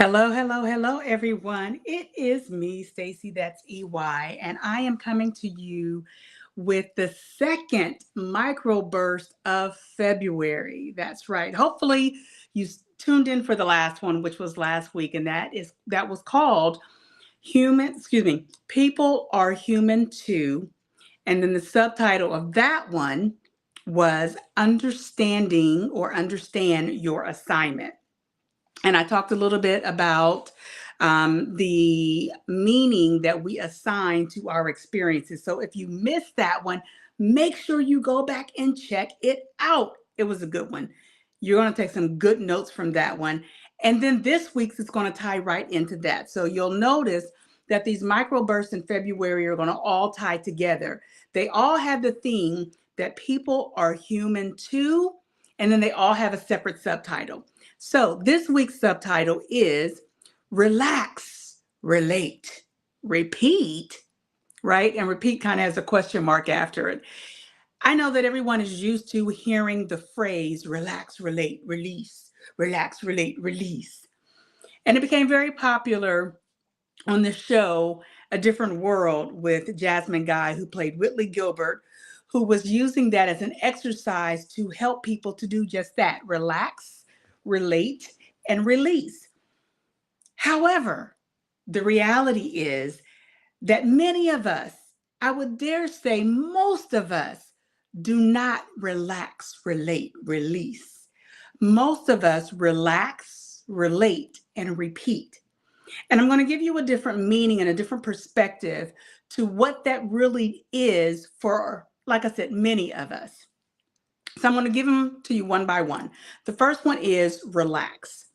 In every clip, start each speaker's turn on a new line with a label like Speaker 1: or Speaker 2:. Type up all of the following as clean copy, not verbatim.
Speaker 1: Hello, hello, hello, everyone. It is me, Stacy, that's EY, and I am coming to you with the second microburst of February. That's right. Hopefully, you tuned in for the last one, which was last week, and that was called People Are Human Too. And then the subtitle of that one was Understanding or Understand Your Assignment. And I talked a little bit about the meaning that we assign to our experiences. So if you missed that one, make sure you go back and check it out. It was a good one. You're going to take some good notes from that one. And then this week's is going to tie right into that. So you'll notice that these microbursts in February are going to all tie together. They all have the theme that people are human too, and then they all have a separate subtitle. So this week's subtitle is Relax, Relate, Repeat, right? And repeat kind of has a question mark after it. I know that everyone is used to hearing the phrase relax, relate, release, relax, relate, release. And it became very popular on the show A Different World with Jasmine Guy, who played Whitley Gilbert, who was using that as an exercise to help people to do just that: relax, relate, and release. However, the reality is that many of us, I would dare say most of us, do not relax, relate, release. Most of us relax, relate, and repeat. And I'm going to give you a different meaning and a different perspective to what that really is for, like I said, many of us. So I'm going to give them to you one by one. The first one is relax.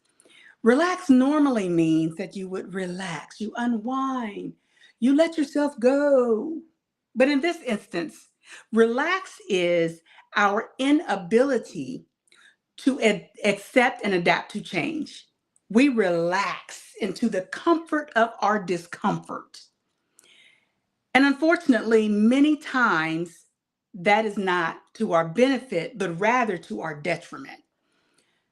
Speaker 1: Relax normally means that you would relax, you unwind, you let yourself go. But in this instance, relax is our inability to accept and adapt to change. We relax into the comfort of our discomfort. And unfortunately, many times that is not to our benefit, but rather to our detriment.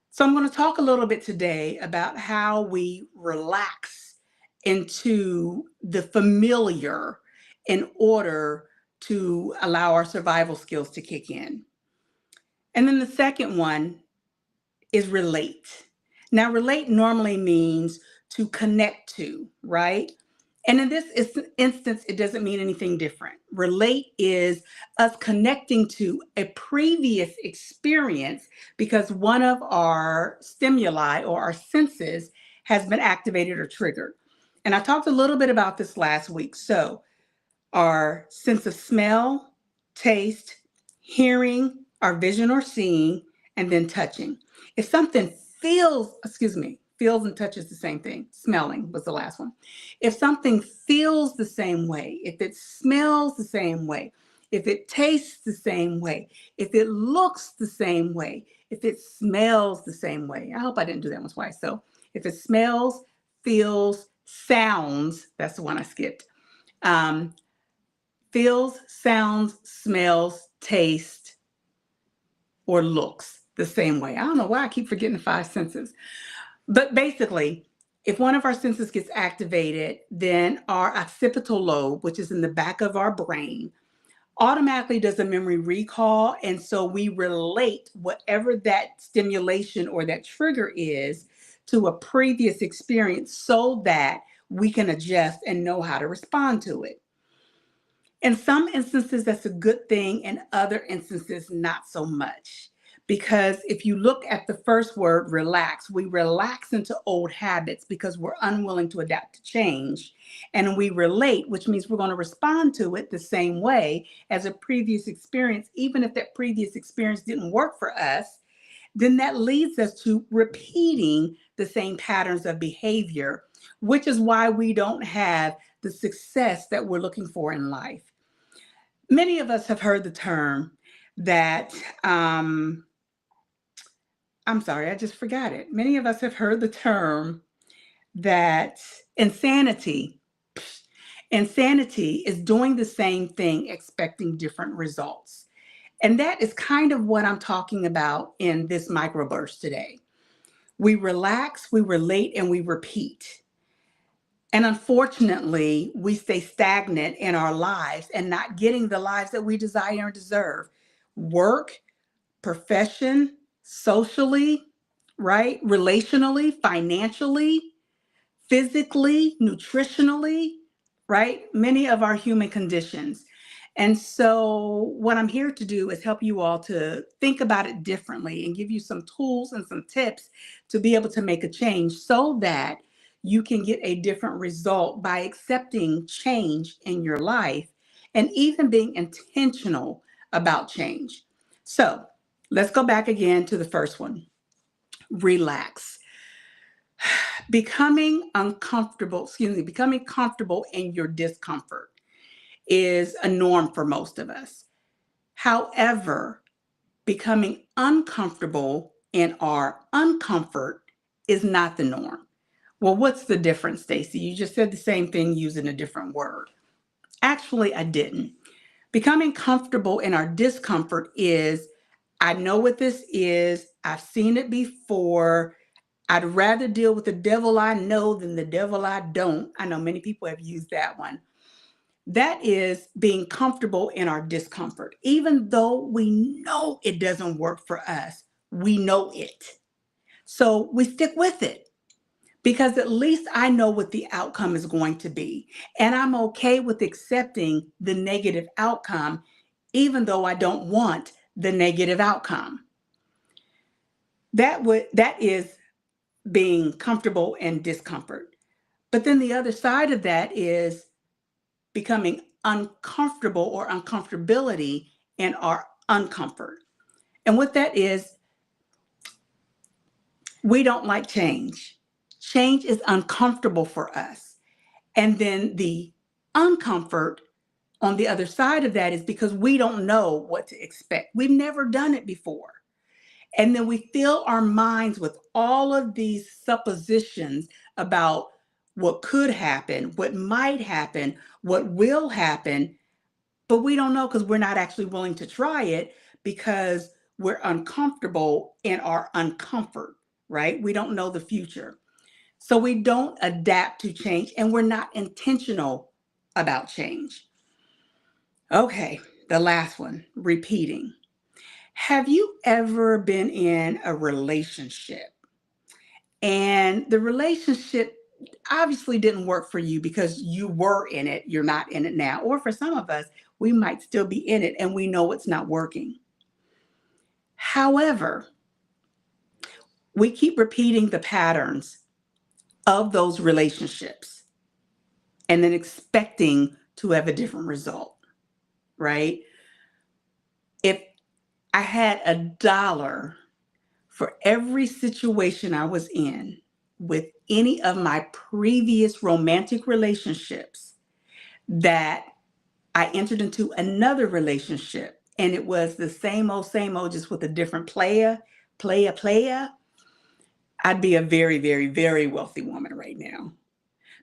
Speaker 1: So I'm going to talk a little bit today about how we relax into the familiar in order to allow our survival skills to kick in. And then the second one is relate. Now, relate normally means to connect to, right? And in this instance, it doesn't mean anything different. Relate is us connecting to a previous experience because one of our stimuli or our senses has been activated or triggered. And I talked a little bit about this last week. So, our sense of smell, taste, hearing, our vision or seeing, and then touching. If something feels and touches the same thing. Smelling was the last one. If something feels the same way, if it smells the same way, if it tastes the same way, if it looks the same way, if it smells the same way. I hope I didn't do that one twice. So if it smells, feels, sounds, that's the one I skipped. Um, Feels, sounds, smells, taste, or looks the same way. I don't know why I keep forgetting the five senses. But basically, if one of our senses gets activated, then our occipital lobe, which is in the back of our brain, automatically does a memory recall. And so we relate whatever that stimulation or that trigger is to a previous experience so that we can adjust and know how to respond to it. In some instances, that's a good thing. In other instances, not so much. Because if you look at the first word, relax, we relax into old habits because we're unwilling to adapt to change. And we relate, which means we're going to respond to it the same way as a previous experience, even if that previous experience didn't work for us. Then that leads us to repeating the same patterns of behavior, which is why we don't have the success that we're looking for in life. Many of us have heard the term that, I'm sorry, I just forgot it. Many of us have heard the term that insanity, insanity is doing the same thing, expecting different results. And that is kind of what I'm talking about in this microburst today. We relax, we relate, and we repeat. And unfortunately, we stay stagnant in our lives and not getting the lives that we desire and deserve. Work, profession, socially, right? Relationally, financially, physically, nutritionally, right? Many of our human conditions. And so, what I'm here to do is help you all to think about it differently and give you some tools and some tips to be able to make a change so that you can get a different result by accepting change in your life and even being intentional about change. So, let's go back again to the first one. Relax. Becoming comfortable in your discomfort is a norm for most of us. However, becoming uncomfortable in our uncomfort is not the norm. Well, what's the difference, Stacy? You just said the same thing using a different word. Actually, I didn't. Becoming comfortable in our discomfort is, I know what this is, I've seen it before. I'd rather deal with the devil I know than the devil I don't. I know many people have used that one. That is being comfortable in our discomfort. Even though we know it doesn't work for us, we know it. So we stick with it because at least I know what the outcome is going to be. And I'm okay with accepting the negative outcome, even though I don't want the negative outcome. That is being comfortable in discomfort. But then the other side of that is becoming uncomfortable or uncomfortability in our uncomfort. And what that is, we don't like change. Change is uncomfortable for us. And then the uncomfort on the other side of that is because we don't know what to expect. We've never done it before. And then we fill our minds with all of these suppositions about what could happen, what might happen, what will happen, but we don't know because we're not actually willing to try it because we're uncomfortable in our uncomfort, right? We don't know the future. So we don't adapt to change and we're not intentional about change. Okay, the last one, repeating. Have you ever been in a relationship and the relationship obviously didn't work for you because you were in it, you're not in it now? Or for some of us, we might still be in it and we know it's not working. However, we keep repeating the patterns of those relationships and then expecting to have a different result, right? If I had $1 for every situation I was in with any of my previous romantic relationships that I entered into another relationship and it was the same old, just with a different player, I'd be a very, very, very wealthy woman right now.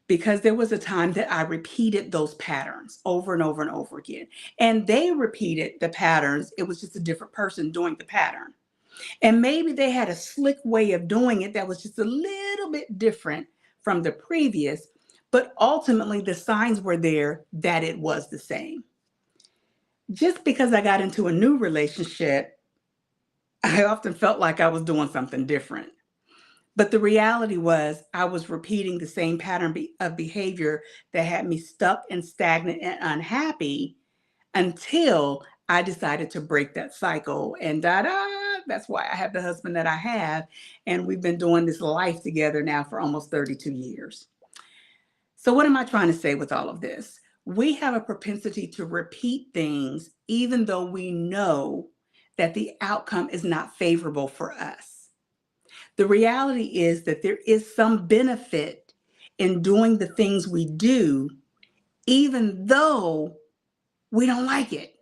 Speaker 1: Because there was a time that I repeated those patterns over and over and over again. And they repeated the patterns. It was just a different person doing the pattern. And maybe they had a slick way of doing it that was just a little bit different from the previous, but ultimately the signs were there that it was the same. Just because I got into a new relationship, I often felt like I was doing something different. But the reality was I was repeating the same pattern of behavior that had me stuck and stagnant and unhappy until I decided to break that cycle. And that's why I have the husband that I have. And we've been doing this life together now for almost 32 years. So, what am I trying to say with all of this? We have a propensity to repeat things, even though we know that the outcome is not favorable for us. The reality is that there is some benefit in doing the things we do, even though we don't like it.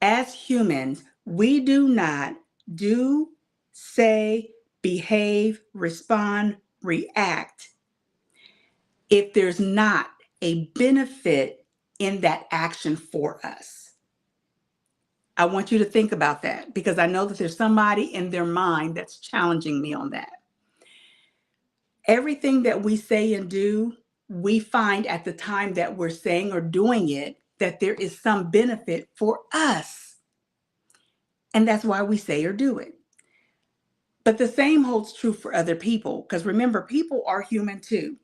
Speaker 1: As humans, we do not do, say, behave, respond, react if there's not a benefit in that action for us. I want you to think about that because I know that there's somebody in their mind that's challenging me on that. Everything that we say and do, we find at the time that we're saying or doing it that there is some benefit for us. And that's why we say or do it. But the same holds true for other people because remember, people are human too.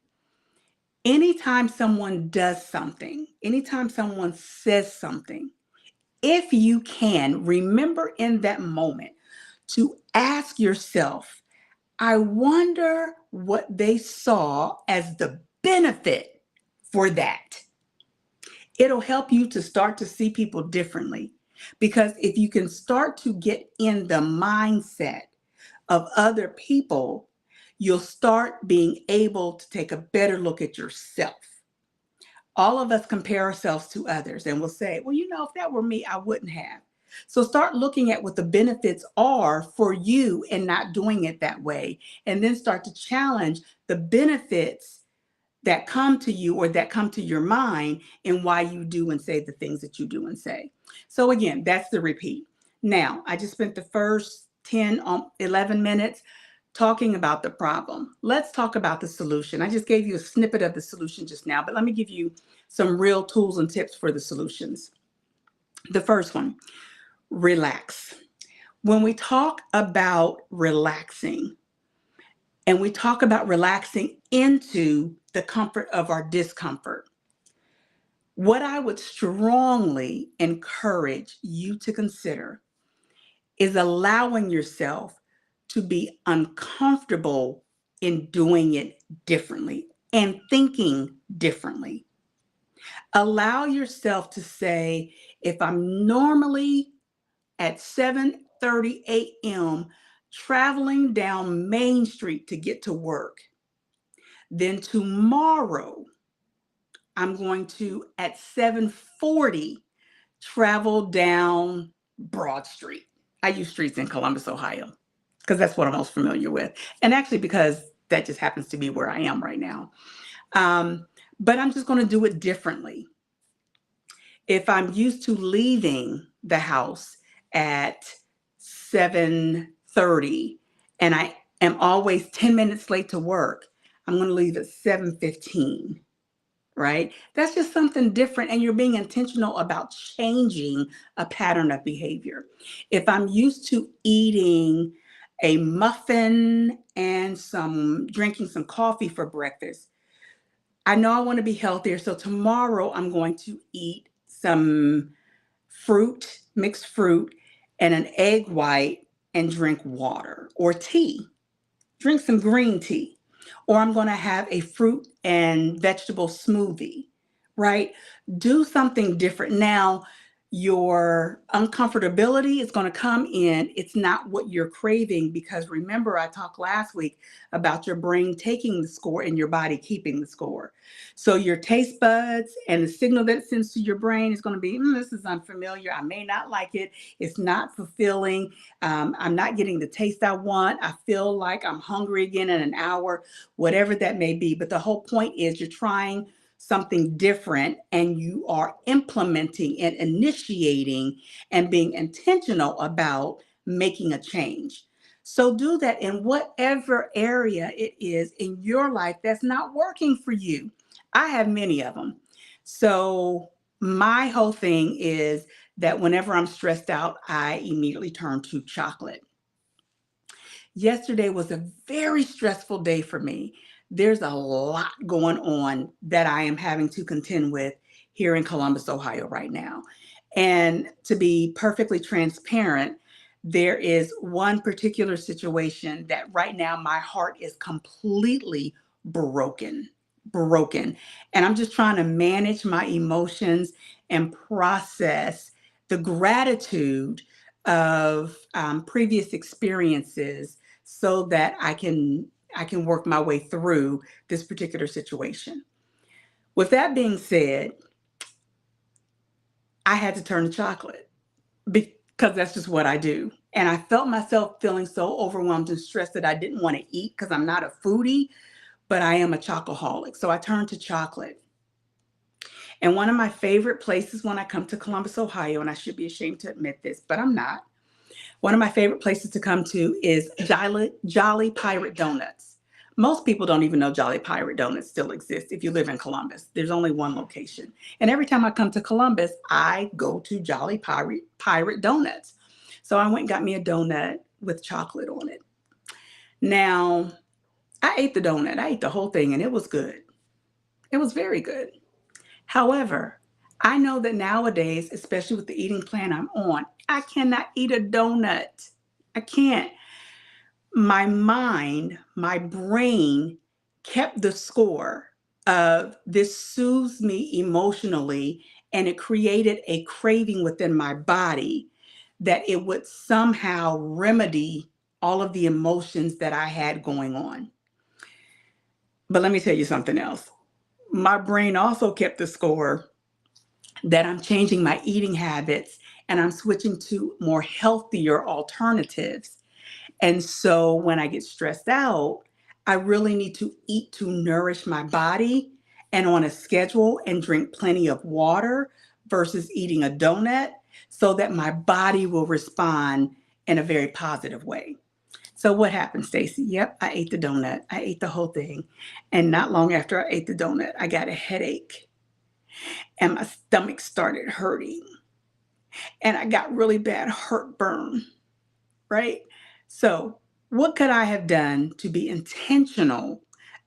Speaker 1: Anytime someone does something, anytime someone says something, if you can, remember in that moment to ask yourself, I wonder what they saw as the benefit for that. It'll help you to start to see people differently. Because if you can start to get in the mindset of other people, you'll start being able to take a better look at yourself. All of us compare ourselves to others and we'll say, well, if that were me, I wouldn't have. So start looking at what the benefits are for you and not doing it that way. And then start to challenge the benefits that come to you or that come to your mind and why you do and say the things that you do and say. So again, that's the repeat. Now, I just spent the first 11 minutes talking about the problem. Let's talk about the solution. I just gave you a snippet of the solution just now, but let me give you some real tools and tips for the solutions. The first one, relax. When we talk about relaxing, and we talk about relaxing into the comfort of our discomfort, what I would strongly encourage you to consider is allowing yourself to be uncomfortable in doing it differently and thinking differently. Allow yourself to say, if I'm normally at 7:30 a.m. traveling down Main Street to get to work, then tomorrow I'm going to at 7:40 travel down Broad Street. I use streets in Columbus, Ohio, because that's what I'm most familiar with. And actually, because that just happens to be where I am right now. But I'm just going to do it differently. If I'm used to leaving the house at 7:30 and I am always 10 minutes late to work, I'm going to leave at 7:15. Right? That's just something different. And you're being intentional about changing a pattern of behavior. If I'm used to eating a muffin and drinking some coffee for breakfast, I know I want to be healthier. So tomorrow I'm going to eat some mixed fruit, and an egg white and drink water or tea. Drink some green tea. Or I'm going to have a fruit and vegetable smoothie, right? Do something different. Now, your uncomfortability is going to come in. It's not what you're craving because remember, I talked last week about your brain taking the score and your body keeping the score. So your taste buds and the signal that it sends to your brain is going to be, this is unfamiliar. I may not like it. It's not fulfilling. I'm not getting the taste I want. I feel like I'm hungry again in an hour, whatever that may be. But the whole point is you're trying something different and you are implementing and initiating and being intentional about making a change. So do that in whatever area it is in your life that's not working for you. I have many of them. So my whole thing is that whenever I'm stressed out, I immediately turn to chocolate. Yesterday was a very stressful day for me. There's a lot going on that I am having to contend with here in Columbus, Ohio right now. And to be perfectly transparent, there is one particular situation that right now my heart is completely broken. And I'm just trying to manage my emotions and process the gratitude of previous experiences so that I can work my way through this particular situation. With that being said, I had to turn to chocolate because that's just what I do. And I felt myself feeling so overwhelmed and stressed that I didn't want to eat because I'm not a foodie, but I am a chocoholic. So I turned to chocolate. And one of my favorite places when I come to Columbus, Ohio, and I should be ashamed to admit this, but I'm not. One of my favorite places to come to is Jolly Pirate Donuts. Most people don't even know Jolly Pirate Donuts still exists if you live in Columbus. There's only one location. And every time I come to Columbus, I go to Jolly Pirate Donuts. So I went and got me a donut with chocolate on it. Now, I ate the donut. I ate the whole thing and it was good. It was very good. However, I know that nowadays, especially with the eating plan I'm on, I cannot eat a donut. I can't. My mind, my brain kept the score of this soothes me emotionally, and it created a craving within my body that it would somehow remedy all of the emotions that I had going on. But let me tell you something else. My brain also kept the score that I'm changing my eating habits and I'm switching to more healthier alternatives. And so when I get stressed out, I really need to eat to nourish my body and on a schedule and drink plenty of water versus eating a donut so that my body will respond in a very positive way. So what happened, Stacey? Yep, I ate the donut. I ate the whole thing. And not long after I ate the donut, I got a headache and my stomach started hurting and I got really bad heartburn, right? So, what could I have done to be intentional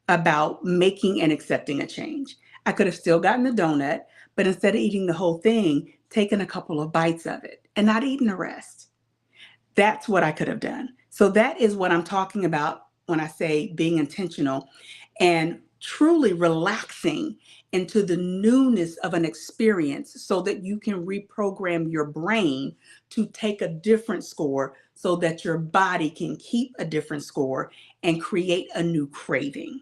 Speaker 1: about making and accepting a change? I could have still gotten the donut, but instead of eating the whole thing, taken a couple of bites of it and not eating the rest. That's what I could have done. So that is what I'm talking about when I say being intentional and truly relaxing into the newness of an experience so that you can reprogram your brain to take a different score so that your body can keep a different score and create a new craving.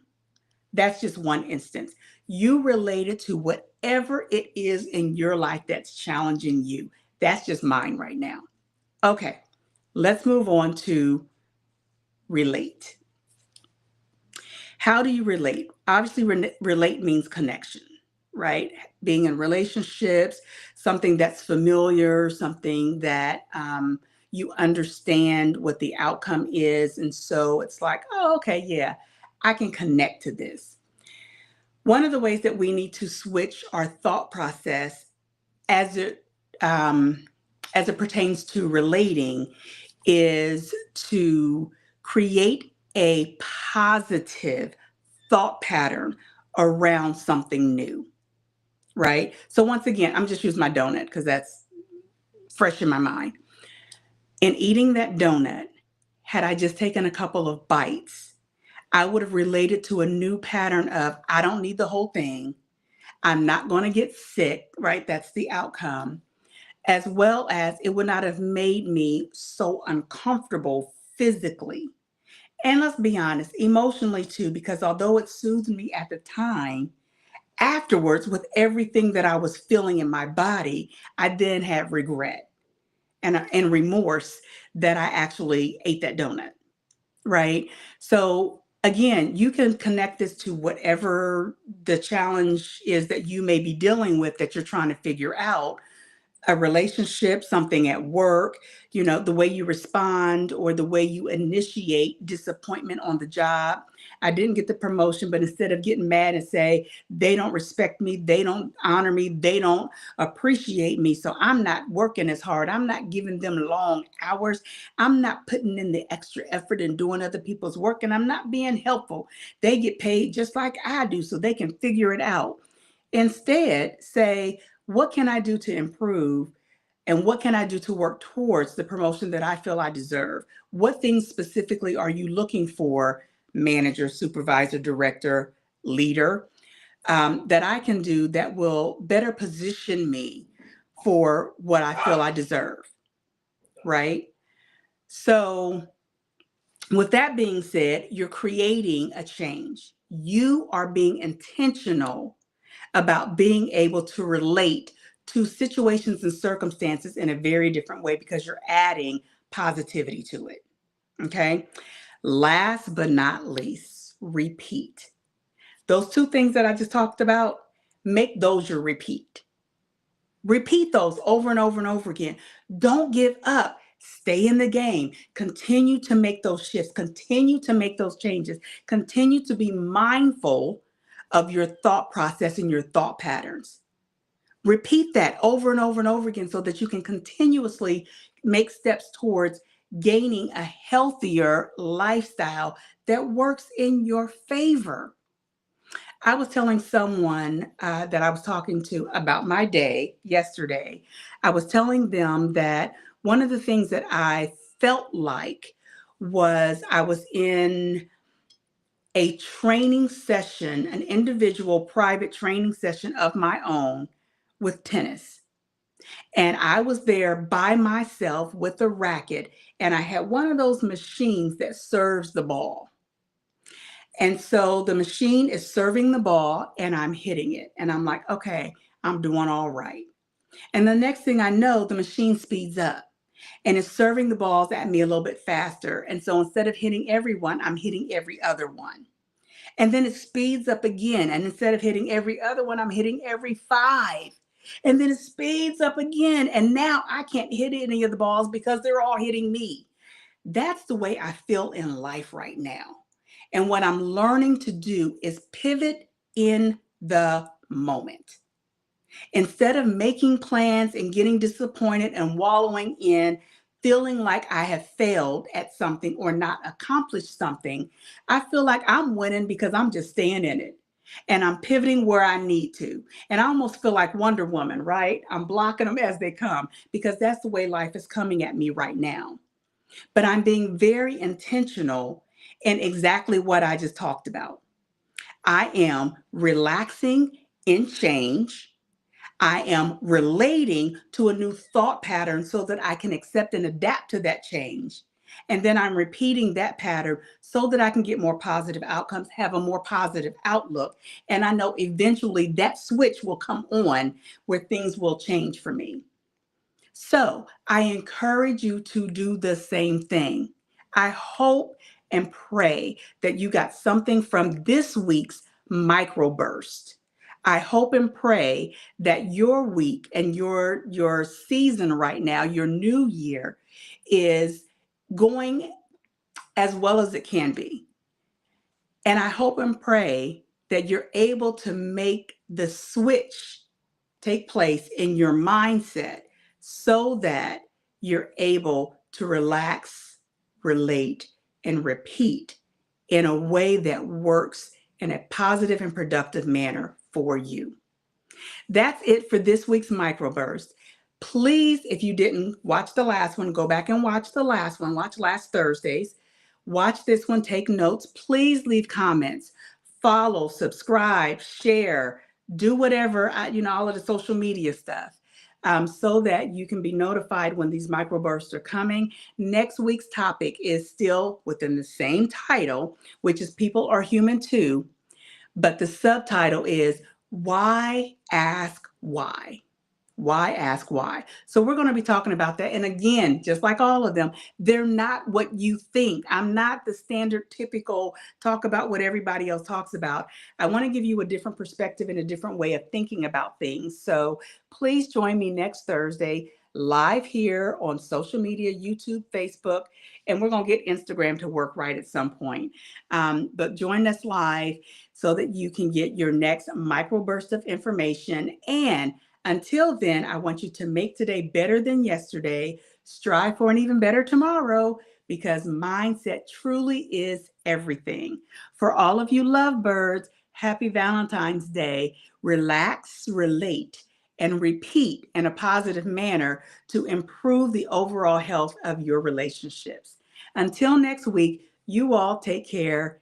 Speaker 1: That's just one instance. You relate it to whatever it is in your life that's challenging you. That's just mine right now. Okay, let's move on to relate. How do you relate? Obviously, relate means connection, right? Being in relationships, something that's familiar, something that you understand what the outcome is. And so it's like, oh, okay, yeah, I can connect to this. One of the ways that we need to switch our thought process as it um, as it pertains to relating is to create a positive thought pattern around something new, right? So once again, I'm just using my donut because that's fresh in my mind. In eating that donut, had I just taken a couple of bites, I would have related to a new pattern of I don't need the whole thing. I'm not going to get sick, right? That's the outcome. As well as it would not have made me so uncomfortable physically. And let's be honest, emotionally too, because although it soothed me at the time, afterwards, with everything that I was feeling in my body, I then had regret and remorse that I actually ate that donut, right? So again, you can connect this to whatever the challenge is that you may be dealing with that you're trying to figure out, a relationship, something at work, the way you respond or the way you initiate disappointment on the job. I didn't get the promotion, but instead of getting mad and say, they don't respect me, they don't honor me, they don't appreciate me, so I'm not working as hard, I'm not giving them long hours, I'm not putting in the extra effort and doing other people's work, and I'm not being helpful. They get paid just like I do, so they can figure it out. Instead, say, what can I do to improve? And what can I do to work towards the promotion that I feel I deserve? What things specifically are you looking for, manager, supervisor, director, leader, that I can do that will better position me for what I feel I deserve, right? So, with that being said, you're creating a change. You are being intentional about being able to relate to situations and circumstances in a very different way because you're adding positivity to it. Okay. Last but not least, repeat. Those two things that I just talked about, make those your repeat. Repeat those over and over and over again. Don't give up. Stay in the game. Continue to make those shifts. Continue to make those changes. Continue to be mindful of your thought process and your thought patterns. Repeat that over and over and over again so that you can continuously make steps towards gaining a healthier lifestyle that works in your favor. I was telling someone that I was talking to about my day yesterday. I was telling them that one of the things that I felt like was I was in a training session, an individual private training session of my own with tennis. And I was there by myself with a racket, and I had one of those machines that serves the ball. And so the machine is serving the ball and I'm hitting it. And I'm like, okay, I'm doing all right. And the next thing I know, the machine speeds up and it's serving the balls at me a little bit faster. And so instead of hitting everyone, I'm hitting every other one. And then it speeds up again. And instead of hitting every other one, I'm hitting every five. And then it speeds up again. And now I can't hit any of the balls because they're all hitting me. That's the way I feel in life right now. And what I'm learning to do is pivot in the moment. Instead of making plans and getting disappointed and wallowing in feeling like I have failed at something or not accomplished something, I feel like I'm winning because I'm just staying in it. And I'm pivoting where I need to. And I almost feel like Wonder Woman, right? I'm blocking them as they come because that's the way life is coming at me right now. But I'm being very intentional in exactly what I just talked about. I am relaxing in change. I am relating to a new thought pattern so that I can accept and adapt to that change. And then I'm repeating that pattern so that I can get more positive outcomes, have a more positive outlook. And I know eventually that switch will come on where things will change for me. So I encourage you to do the same thing. I hope and pray that you got something from this week's Microburst. I hope and pray that your week and your season right now, your new year, is going as well as it can be. And I hope and pray that you're able to make the switch take place in your mindset so that you're able to relax, relate, and repeat in a way that works in a positive and productive manner for you. That's it for this week's Microburst. Please, if you didn't watch the last one, go back and watch the last one. Watch last Thursday's. Watch this one, take notes. Please leave comments. Follow, subscribe, share, do whatever, all of the social media stuff, so that you can be notified when these microbursts are coming. Next week's topic is still within the same title, which is People Are Human Too, but the subtitle is Why Ask Why? Why ask why? So we're going to be talking about that. And again, just like all of them, they're not what you think. I'm not the standard typical talk about what everybody else talks about. I want to give you a different perspective and a different way of thinking about things. So please join me next Thursday live here on social media, YouTube, Facebook, and we're going to get Instagram to work right at some point. But join us live so that you can get your next microburst of information. And until then, I want you to make today better than yesterday, strive for an even better tomorrow, because mindset truly is everything. For all of you lovebirds, happy Valentine's Day. Relax, relate, and repeat in a positive manner to improve the overall health of your relationships. Until next week, you all take care